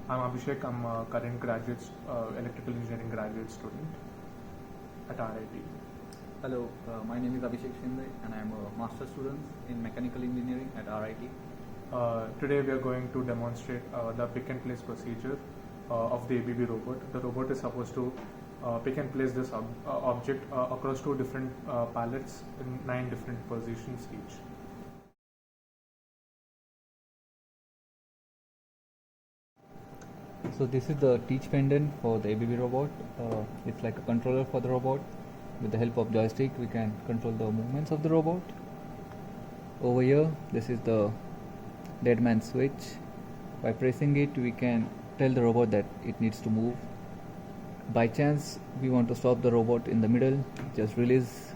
I'm Abhishek. I'm a current electrical engineering graduate student at RIT. Hello, my name is Abhishek Shinde and I am a master's student in mechanical engineering at RIT. Today we are going to demonstrate the pick and place procedure of the ABB robot. The robot is supposed to pick and place this object across two different pallets in 9 different positions each. So this is the teach pendant for the ABB robot. It's like a controller for the robot. With the help of joystick we can control the movements of the robot. Over here this is the dead man switch. By pressing it we can tell the robot that it needs to move. By chance we want to stop the robot in the middle, just release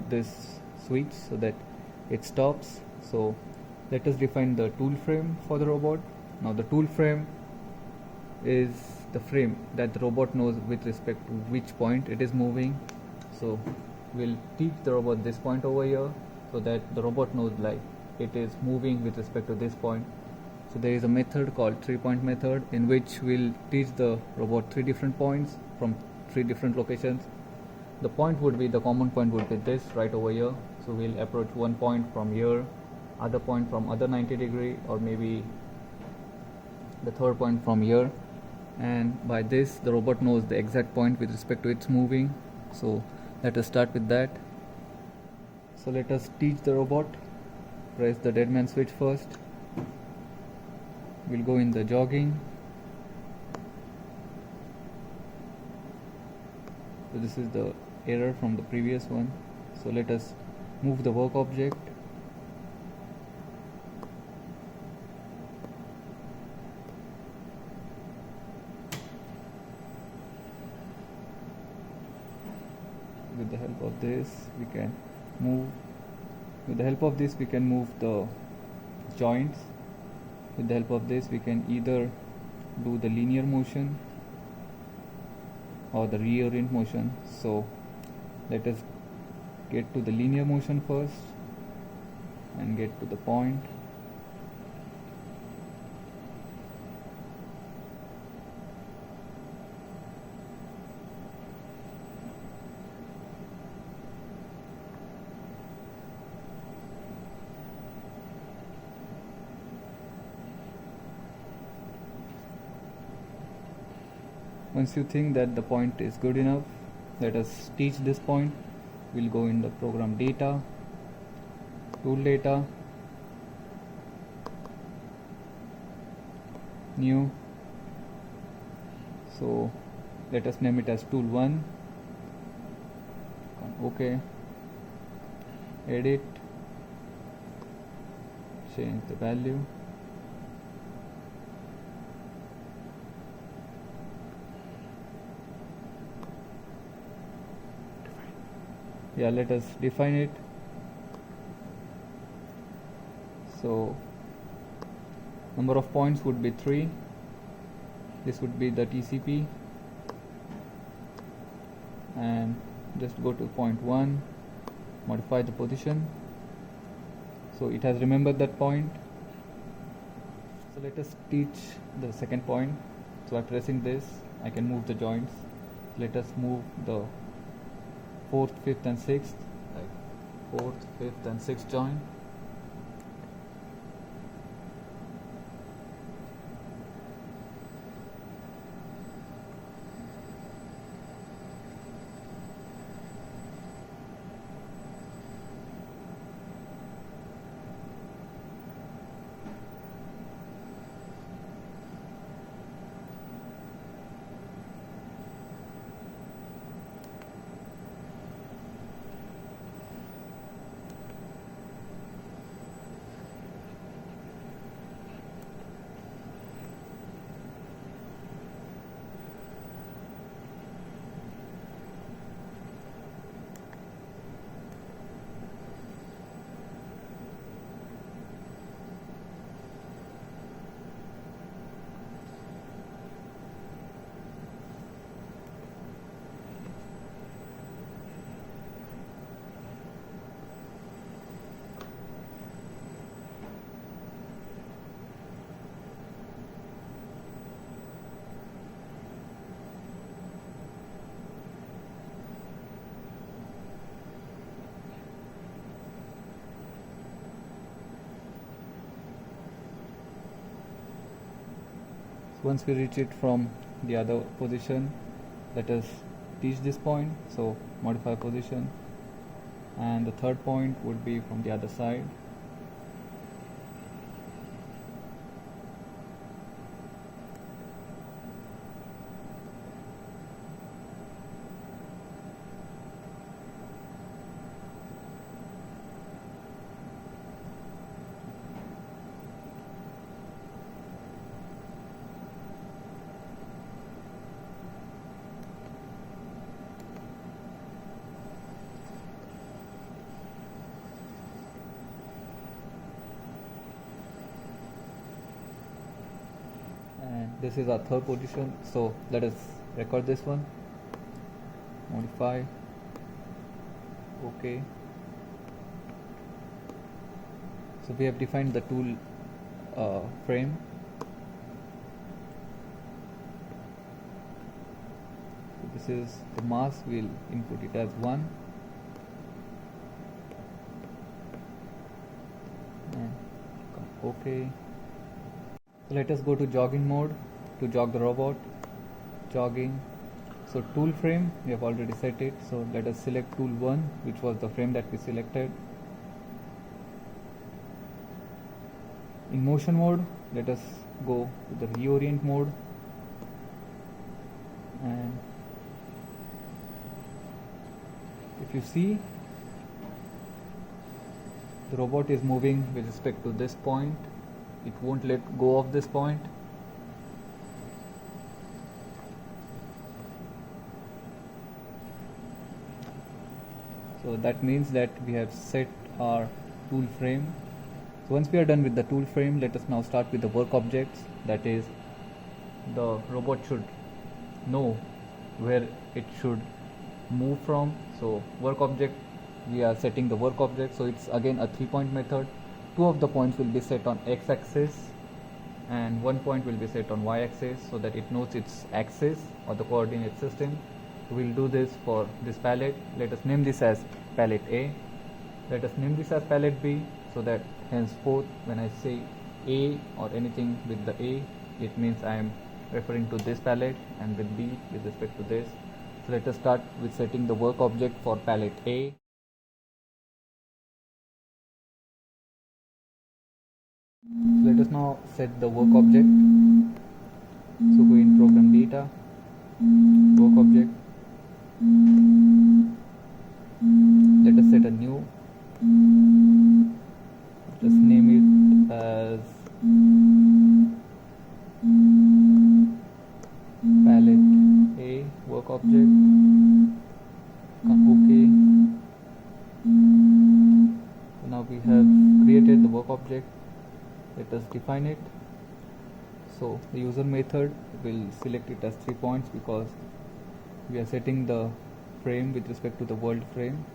this switch so that it stops. So let us define the tool frame for the robot. Now the tool frame is the frame that the robot knows with respect to which point it is moving. So we'll teach the robot this point over here so that the robot knows like it is moving with respect to this point. So there is a method called 3-point method in which we'll teach the robot 3 different points from 3 different locations. The point would be, the common point would be this right over here. So we'll approach one point from here, other point from other 90 degree, or maybe the third point from here. And by this the robot knows the exact point with respect to its moving. So let us start with that. So let us teach the robot. Press the dead man switch first. We'll go in the jogging. So this is the error from the previous one. So let us move the work object. With the help of this we can move. With the help of this we can move the joints. With the help of this we can either do the linear motion or the reorient motion. So let us get to the linear motion first and get to the point. Once you think that the point is good enough, let us teach this point. We'll go in the program data, tool data, new. So let us name it as tool 1. OK, edit, change the value. Yeah, let us define it. So number of points would be 3. This would be the TCP, and just go to point 1, modify the position. So it has remembered that point. So let us teach the second point. So by pressing this I can move the joints. Let us move the 4th, 5th and 6th, like 4th, 5th and 6th joint. Once we reach it from the other position, let us teach this point, so modify position, and the third point would be from the other side. And this is our third position, so let us record this one, modify, OK. So we have defined the tool frame. So this is the mass, we'll input it as 1 and OK. So let us go to jogging mode to jog the robot. Jogging. So tool frame, we have already set it, so let us select tool 1, which was the frame that we selected. In motion mode, let us go to the reorient mode, and if you see, the robot is moving with respect to this point. It won't let go of this point. So that means that we have set our tool frame. So once we are done with the tool frame, let us now start with the work objects. That is, the robot should know where it should move from. So work object, we are setting the work object, so it's again a 3-point method. 2 of the points will be set on x-axis and 1 point will be set on y-axis, so that it knows its axis or the coordinate system. So we'll do this for this pallet. Let us name this as pallet A. Let us name this as pallet B, so that henceforth when I say A or anything with the A, it means I am referring to this pallet, and with B with respect to this. So let us start with setting the work object for pallet A. So let us now set the work object. So go in program data, work object. Let us set a new. Just name it as palette A work object. OK. So now we have created the work object. Let us define it. So the user method will select it as 3 points because we are setting the frame with respect to the world frame.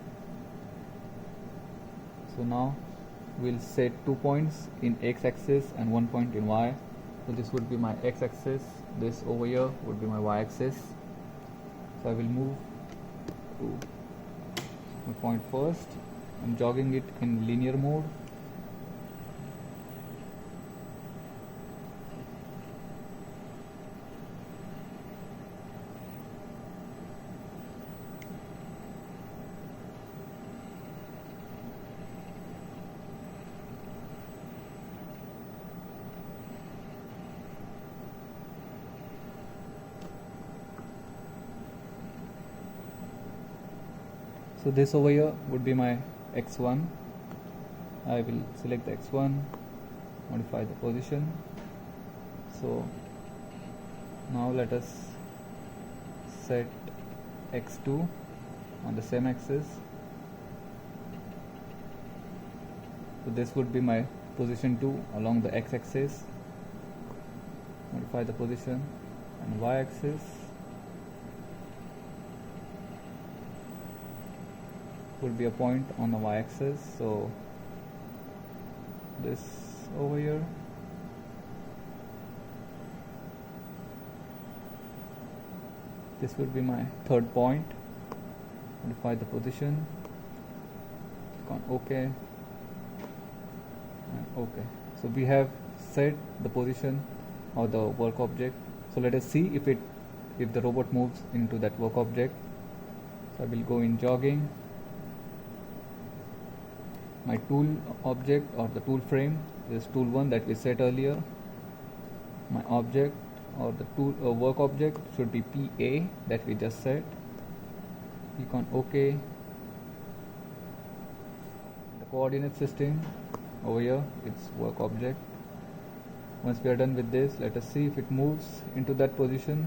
So now we'll set 2 points in x-axis and 1 point in y. So this would be my x-axis, this over here would be my y-axis. So I will move to my point first. I'm jogging it in linear mode. So this over here would be my x1. I will select the x1, modify the position. So now let us set x2 on the same axis. So this would be my position 2 along the x-axis. Modify the position, and y-axis would be a point on the y-axis, so this over here. This would be my third point. Modify the position, click on OK and OK. So we have set the position or the work object. So let us see if the robot moves into that work object. So I will go in jogging. My tool object or the tool frame is tool 1 that we set earlier. My object or the tool work object should be PA that we just set. Click on OK. The coordinate system over here, it's work object. Once we are done with this, let us see if it moves into that position.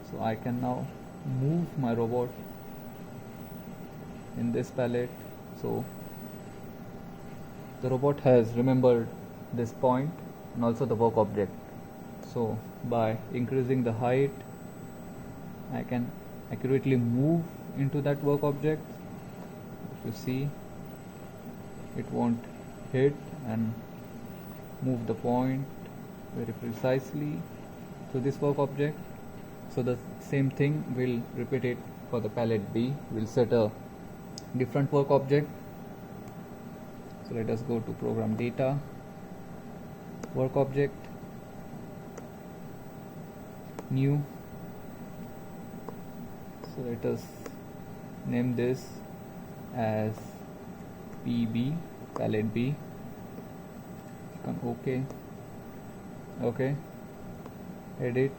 So I can now move my robot in this pallet. So the robot has remembered this point and also the work object. So by increasing the height, I can accurately move into that work object. If you see, it won't hit and move the point very precisely to this work object. So the same thing will repeat it for the pallet B. We'll set a different work object. So let us go to program data, work object, new. So let us name this as PB, pallet B. Click on OK. OK. Edit,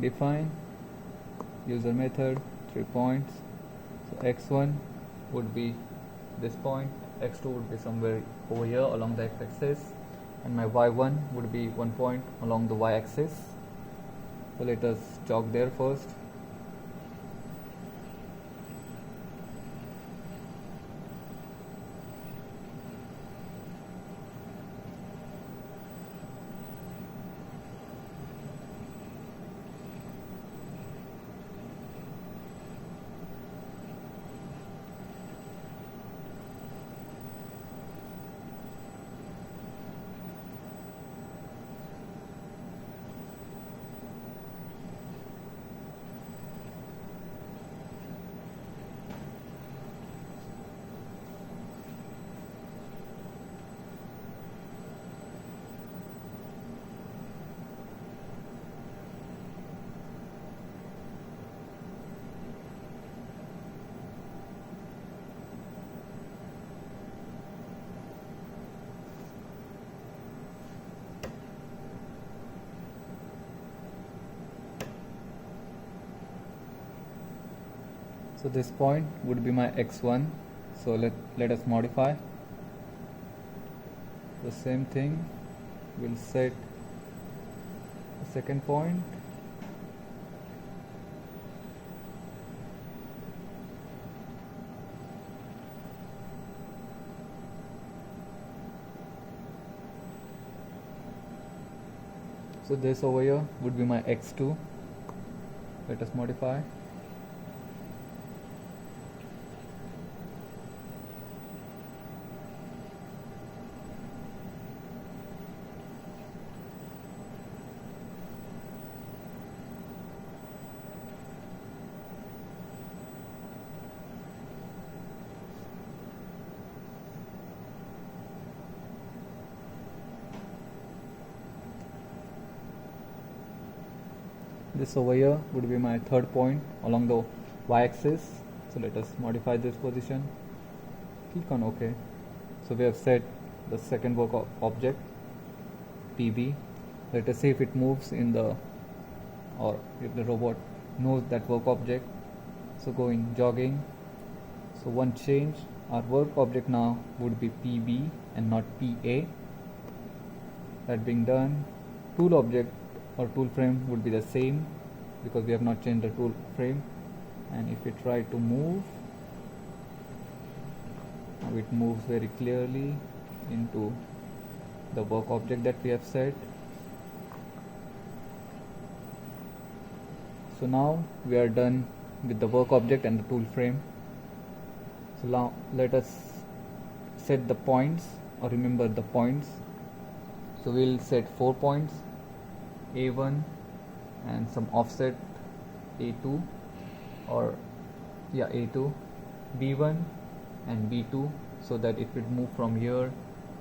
define, user method, 3 points. So x1 would be this point, x2 would be somewhere over here along the x-axis, and my y1 would be 1 point along the y-axis. So let us jog there first. So this point would be my x1. So let us modify the same thing. We'll set the second point. So this over here would be my x2. Let us modify. This over here would be my third point along the y-axis. So let us modify this position. Click on OK. So we have set the second work object PB. Let us see if it moves in the, or if the robot knows that work object. So go in jogging. So one change, our work object now would be PB and not PA. That being done, tool object or tool frame would be the same because we have not changed the tool frame. And if we try to move, now it moves very clearly into the work object that we have set. So now we are done with the work object and the tool frame. So now let us set the points, or remember the points. So we'll set 4 points, A1 and some offset A2, or A2, B1 and B2, so that it will move from here,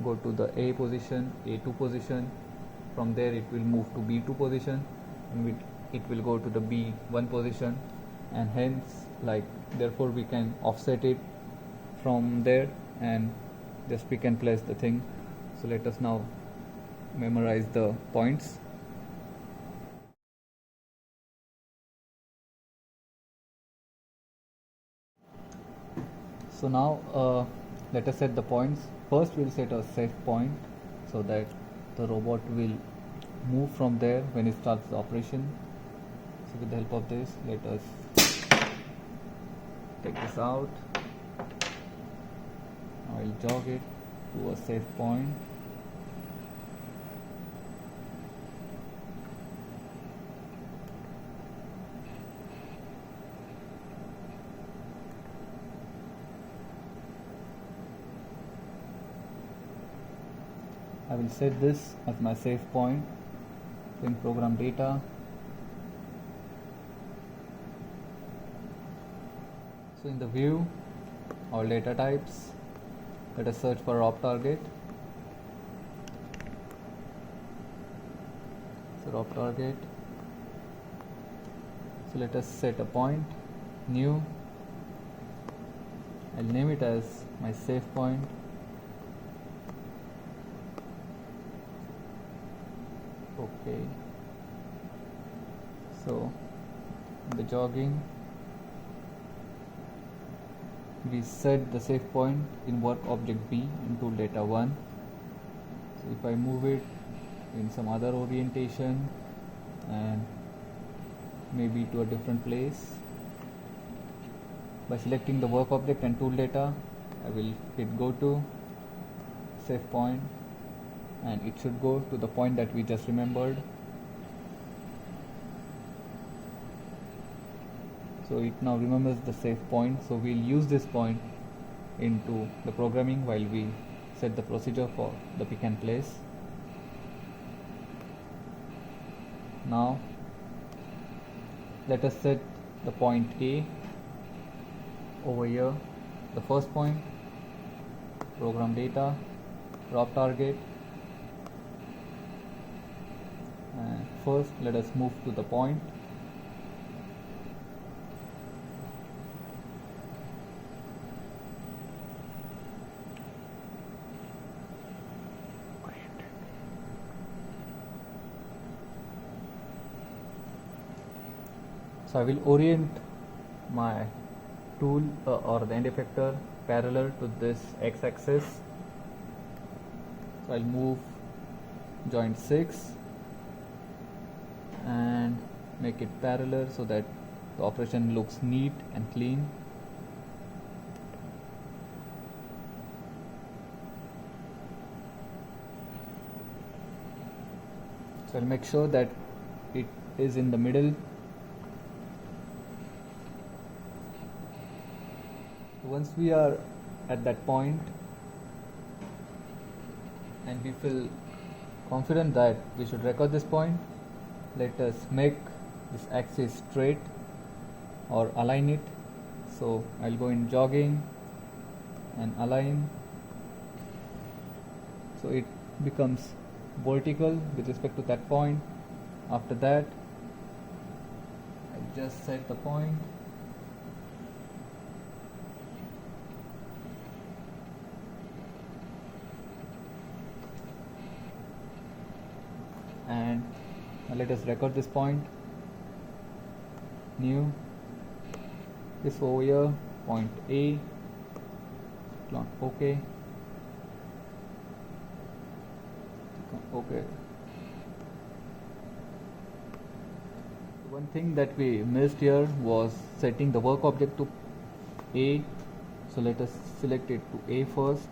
go to the A position, A2 position. From there it will move to B2 position, and it will go to the B1 position, and hence therefore we can offset it from there and just pick and place the thing. So let us now memorize the points. So now let us set the points. First we'll set a safe point so that the robot will move from there when it starts the operation. So with the help of this, let us take this out. I will jog it to a safe point. I will set this as my safe point in program data. So in the view, all data types, let us search for ROB target. So ROB target. So let us set a point, new. I'll name it as my safe point. Okay. So in the jogging, we set the safe point in work object B in tool data 1. So if I move it in some other orientation and maybe to a different place, by selecting the work object and tool data, I will hit go to safe point, and it should go to the point that we just remembered. So it now remembers the safe point, so we'll use this point into the programming while we set the procedure for the pick and place. Now let us set the point A over here, the first point, program data, ROB target. And first let us move to the point. So I will orient my tool or the end effector parallel to this x-axis. So I'll move joint 6 and make it parallel so that the operation looks neat and clean. So I'll make sure that it is in the middle. Once we are at that point and we feel confident that we should record this point, let us make this axis straight or align it. So I'll go in jogging and align, so it becomes vertical with respect to that point. After that, I just set the point. And let us record this point, new, this over here, point A, click OK, OK. One thing that we missed here was setting the work object to A, so let us select it to A first,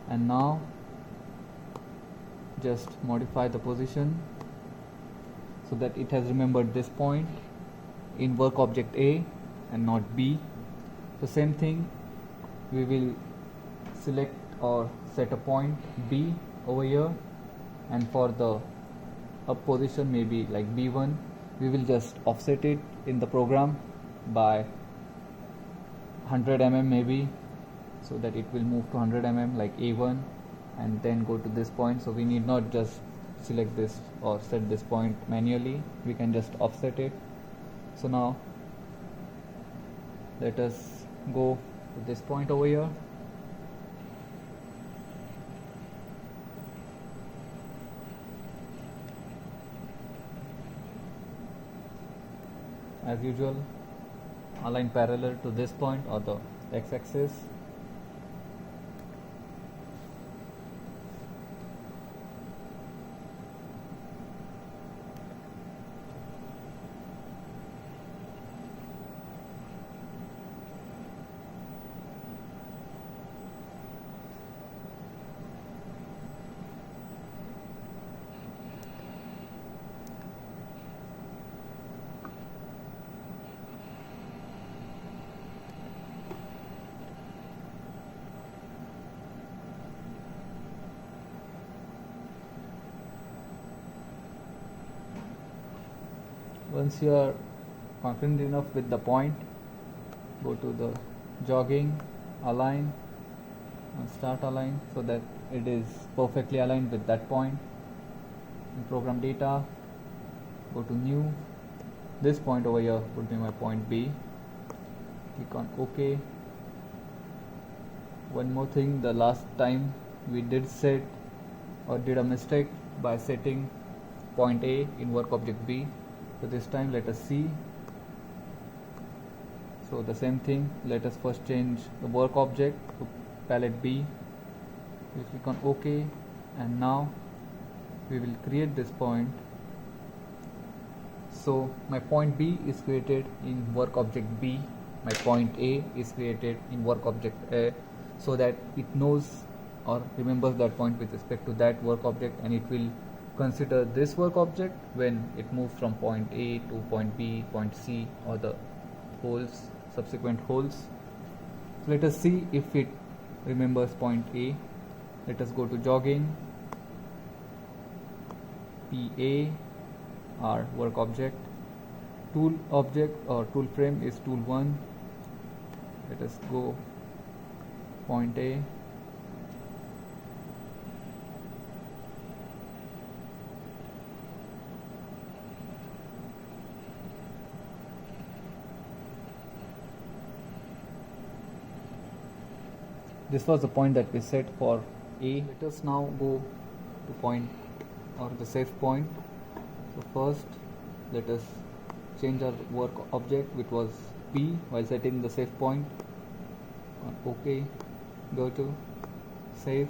and now just modify the position so that it has remembered this point in work object A and not B. So same thing, we will select or set a point B over here, and for the up position maybe like B1, we will just offset it in the program by 100 mm maybe, so that it will move to 100 mm like A1 and then go to this point. So we need not just select this or set this point manually, we can just offset it. So now let us go to this point over here. As usual, align parallel to this point or the x-axis. Once you are confident enough with the point, go to the jogging, align, and start align so that it is perfectly aligned with that point. In program data, go to new. This point over here would be my point B. Click on OK. One more thing, the last time we did set or did a mistake by setting point A in work object B. So this time let us see. So the same thing, let us first change the work object to pallet B. We click on OK, and now we will create this point. So my point B is created in work object B, my point A is created in work object A, so that it knows or remembers that point with respect to that work object, and it will consider this work object when it moves from point A to point B, point C, or the holes, subsequent holes. So let us see if it remembers point A. Let us go to jogging, PA, our work object, tool object or tool frame is tool 1. Let us go point A. This was the point that we set for A. Let us now go to point or the safe point. So first let us change our work object, which was B, while setting the safe point. On OK, go to safe,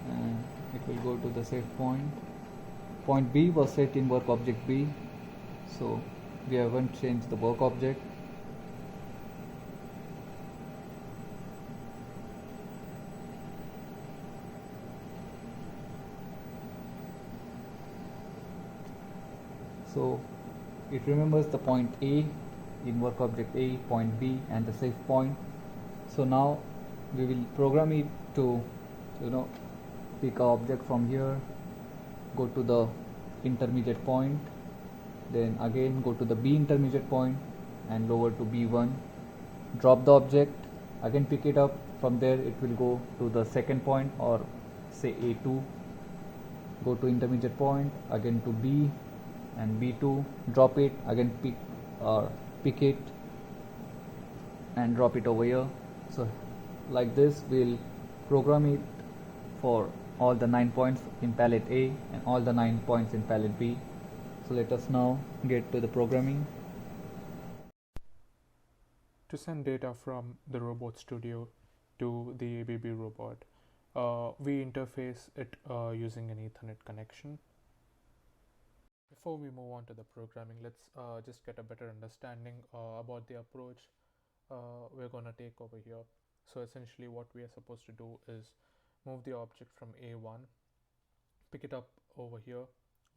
and it will go to the safe point. Point B was set in work object B, so we haven't changed the work object. So it remembers the point A in work object A, point B, and the safe point. So now we will program it to pick an object from here, go to the intermediate point, then again go to the B intermediate point and lower to B1, drop the object, again pick it up. From there it will go to the second point, or say A2, go to intermediate point, again to B and B2, drop it, again pick it and drop it over here. So like this we'll program it for all the 9 points in pallet A and all the 9 points in pallet B. So let us now get to the programming. To send data from the RobotStudio to the ABB robot, we interface it using an Ethernet connection. Before we move on to the programming, let's just get a better understanding about the approach we're going to take over here. So essentially what we are supposed to do is move the object from A1, pick it up over here,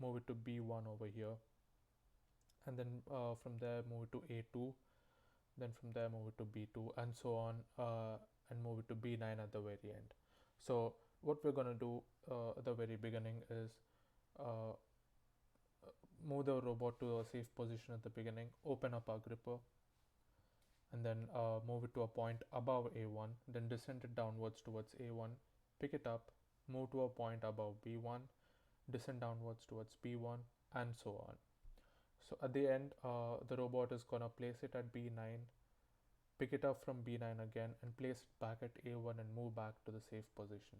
move it to B1 over here, and then from there move it to A2, then from there move it to B2, and so on, and move it to B9 at the very end. So what we're going to do at the very beginning is move the robot to a safe position at the beginning, open up our gripper, and then move it to a point above A1, then descend it downwards towards A1, pick it up, move to a point above B1, descend downwards towards B1, and so on. So at the end, the robot is gonna place it at B9, pick it up from B9 again, and place it back at A1 and move back to the safe position.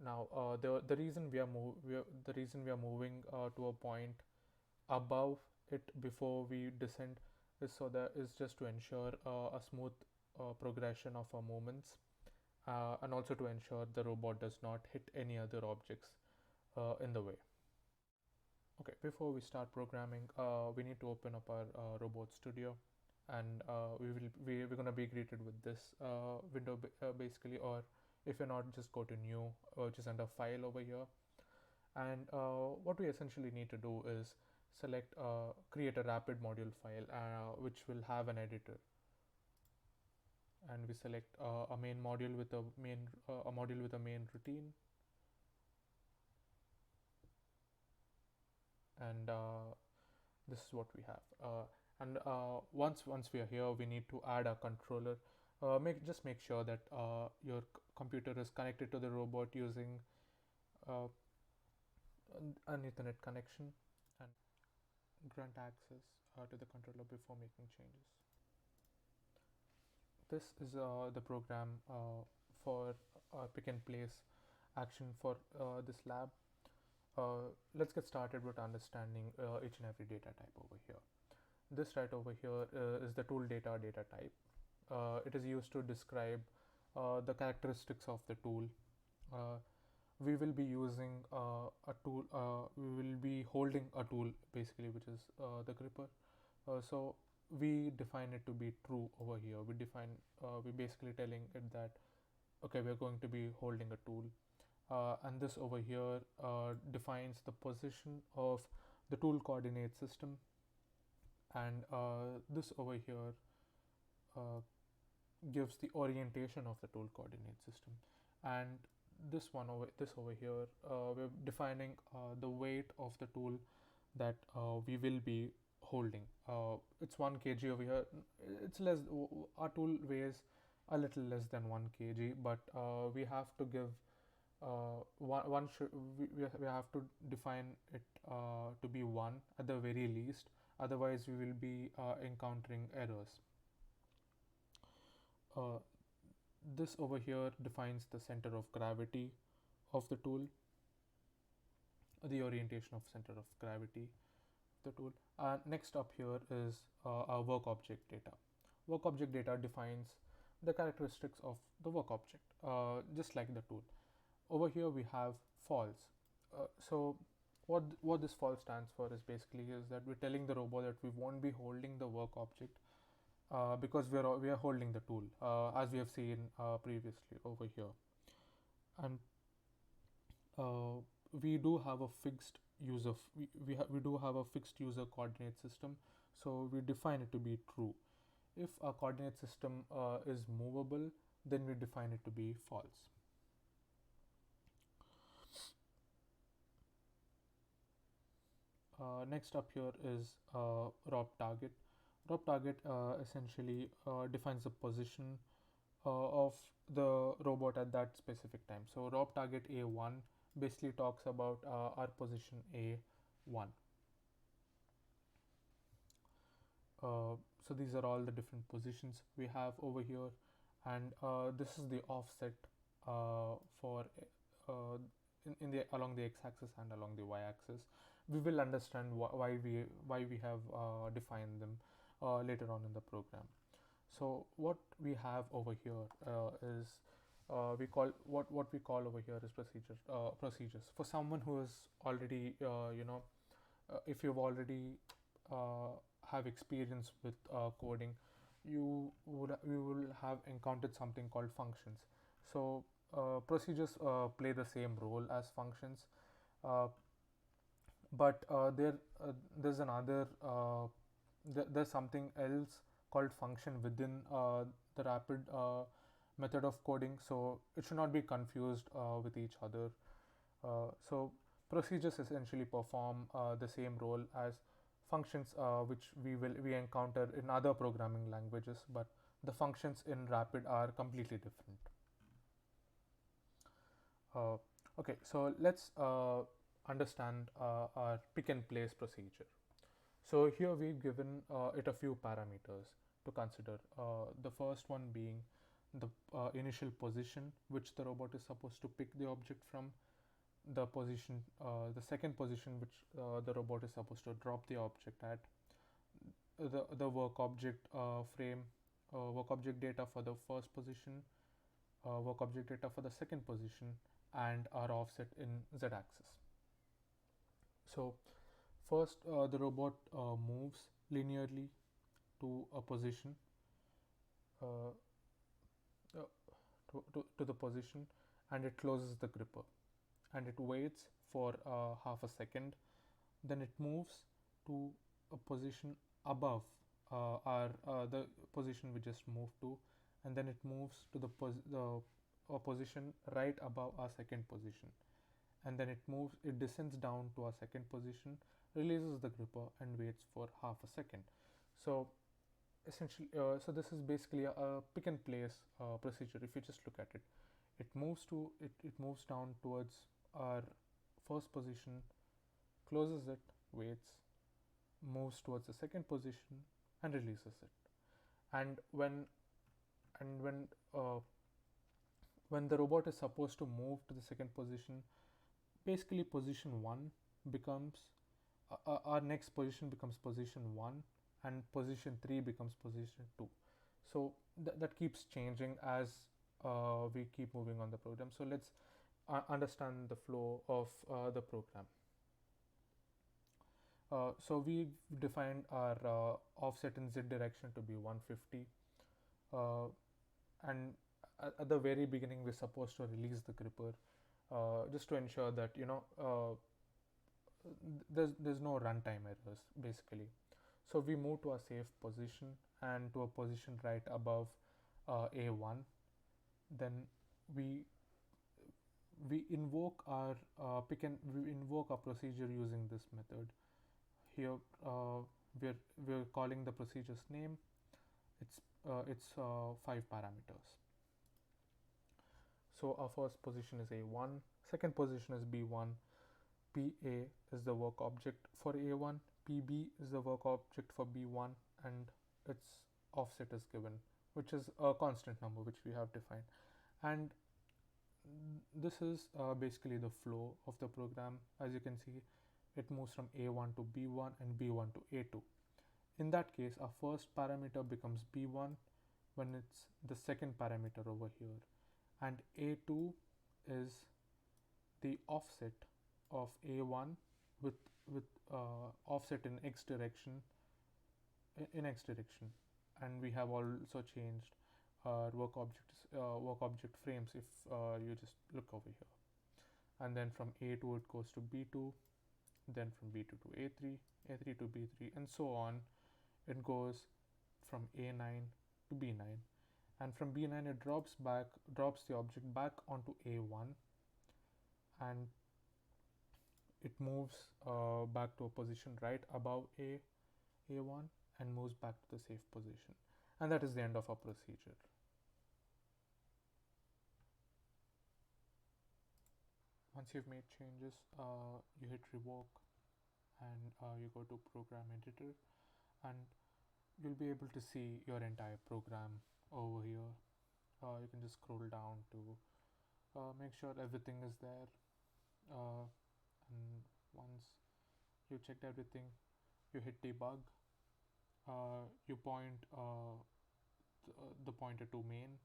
Now, the reason the reason we are moving to a point above it before we descend is just to ensure a smooth progression of our movements, and also to ensure the robot does not hit any other objects in the way. Okay, before we start programming, we need to open up our RobotStudio, and we're gonna be greeted with this window basically, or if you're not, just go to New, which is under File over here, and what we essentially need to do is select create a rapid module file which will have an editor, and we select a main module with a module with a main routine, and this is what we have. And once we are here, we need to add a controller. Make sure that your computer is connected to the robot using an Ethernet connection, and grant access to the controller before making changes. This is the program for pick and place action for this lab. Let's get started with understanding each and every data type over here. This right over here is the tool data type. It is used to describe the characteristics of the tool. We will be using a tool, we will be holding a tool basically, which is the gripper. So we define it to be true over here. We basically telling it that, okay, we're going to be holding a tool. And this over here defines the position of the tool coordinate system, and this over here gives the orientation of the tool coordinate system, and this over here we're defining the weight of the tool that we will be holding. It's 1 kg over here. It's less. Our tool weighs a little less than 1 kg, but we have to give we have to define it to be 1 at the very least, otherwise we will be encountering errors. This over here defines the center of gravity of the tool, the orientation of center of gravity of the tool. Next up here is our work object data. Work object data defines the characteristics of the work object, just like the tool. Over here we have false. So what this false stands for is basically is that we're telling the robot that we won't be holding the work object because we are holding the tool, as we have seen previously over here. And we do have a fixed user we do have a fixed user coordinate system, so we define it to be true. If our coordinate system is movable, then we define it to be false. Next up here is rob target. Rob target essentially defines the position of the robot at that specific time. So rob target A1 basically talks about our position A1. So these are all the different positions we have over here, and this is the offset for in the along the x-axis and along the y-axis. We will understand why we have defined them later on in the program. So what we have over here is we call what we call over here is procedures. For someone who is already if you've already have experience with coding, you will have encountered something called functions. So procedures play the same role as functions, but there's another there's something else called function within the rapid method of coding, so it should not be confused with each other. So procedures essentially perform the same role as functions, which we encounter in other programming languages, but the functions in Rapid are completely different. Okay, so let's understand our pick and place procedure. So here we've given it a few parameters to consider. The first one being the initial position which the robot is supposed to pick the object from, the second position which the robot is supposed to drop the object at, the work object frame, work object data for the first position, work object data for the second position, and our offset in z-axis. So first, the robot moves linearly to a position, uh, to the position, and it closes the gripper, and it waits for half a second. Then it moves to a position above the position we just moved to, and then it moves to the position right above our second position, and then it descends down to our second position, releases the gripper, and waits for half a second. So essentially, so this is basically a pick and place procedure. If you just look at it, it moves down towards our first position, closes it, waits, moves towards the second position, and releases it. And when the robot is supposed to move to the second position, basically position 1 becomes our next position becomes position 1, and position 3 becomes position 2. So that keeps changing as we keep moving on the program. So let's understand the flow of the program. So we've defined our offset in z direction to be 150, and at the very beginning we're supposed to release the gripper, just to ensure that there's no runtime errors basically. So we move to a safe position and to a position right above A1. Then we invoke our we invoke our procedure using this method. Here we're calling the procedure's name. It's 5 parameters. So our first position is A1, second position is B1, PA is the work object for A1, PB is the work object for B1, and its offset is given, which is a constant number which we have defined. And this is basically the flow of the program. As you can see, it moves from A1 to B1 and B1 to A2. In that case, our first parameter becomes B1 when it's the second parameter over here, and A2 is the offset of A1 with offset in x direction, and we have also changed our work object frames. If you just look over here, and then from A2 it goes to B2, then from B2 to A3, A3 to B3, and so on. It goes from A9 to B9, and from B9 it drops the object back onto A1, and it moves back to a position right above A1 and moves back to the safe position. And that is the end of our procedure. Once you've made changes, you hit revoke, and you go to program editor, and you'll be able to see your entire program over here. You can just scroll down to make sure everything is there, and once you checked everything, you hit debug. You point the pointer to main.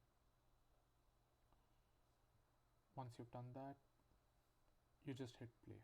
Once you've done that, you just hit play.